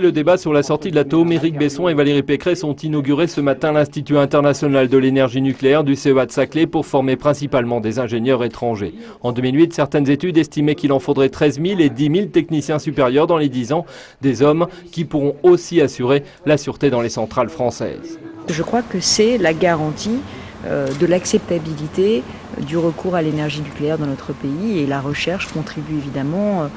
Le débat sur la sortie de l'atome, Éric Besson et Valérie Pécresse ont inauguré ce matin l'Institut international de l'énergie nucléaire du CEA de Saclay pour former principalement des ingénieurs étrangers. En 2008, certaines études estimaient qu'il en faudrait 13 000 et 10 000 techniciens supérieurs dans les 10 ans, des hommes qui pourront aussi assurer la sûreté dans les centrales françaises. Je crois que c'est la garantie de l'acceptabilité du recours à l'énergie nucléaire dans notre pays, et la recherche contribue évidemment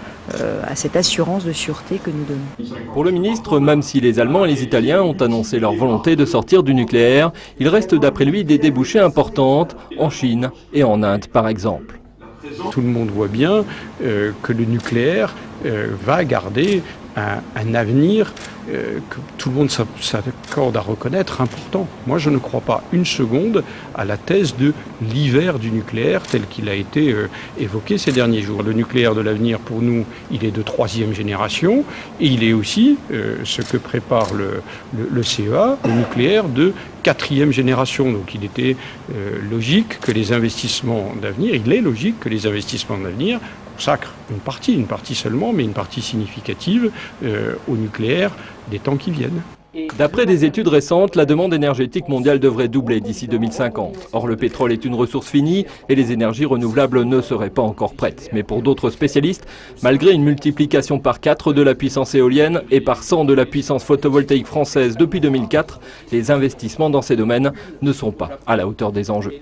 à cette assurance de sûreté que nous donnons. Pour le ministre, même si les Allemands et les Italiens ont annoncé leur volonté de sortir du nucléaire, il reste d'après lui des débouchés importantes en Chine et en Inde par exemple. Tout le monde voit bien que le nucléaire va garder un avenir que tout le monde s'accorde à reconnaître important. Moi, je ne crois pas une seconde à la thèse de l'hiver du nucléaire tel qu'il a été évoqué ces derniers jours. Le nucléaire de l'avenir, pour nous, il est de 3e génération et il est aussi, ce que prépare le CEA, le nucléaire de 4e génération. Donc il était logique que les investissements d'avenir, il est logique que les investissements d'avenir consacrent une partie seulement, mais une partie significative au nucléaire des temps qui viennent. D'après des études récentes, la demande énergétique mondiale devrait doubler d'ici 2050. Or, le pétrole est une ressource finie et les énergies renouvelables ne seraient pas encore prêtes. Mais pour d'autres spécialistes, malgré une multiplication par 4 de la puissance éolienne et par 100 de la puissance photovoltaïque française depuis 2004, les investissements dans ces domaines ne sont pas à la hauteur des enjeux.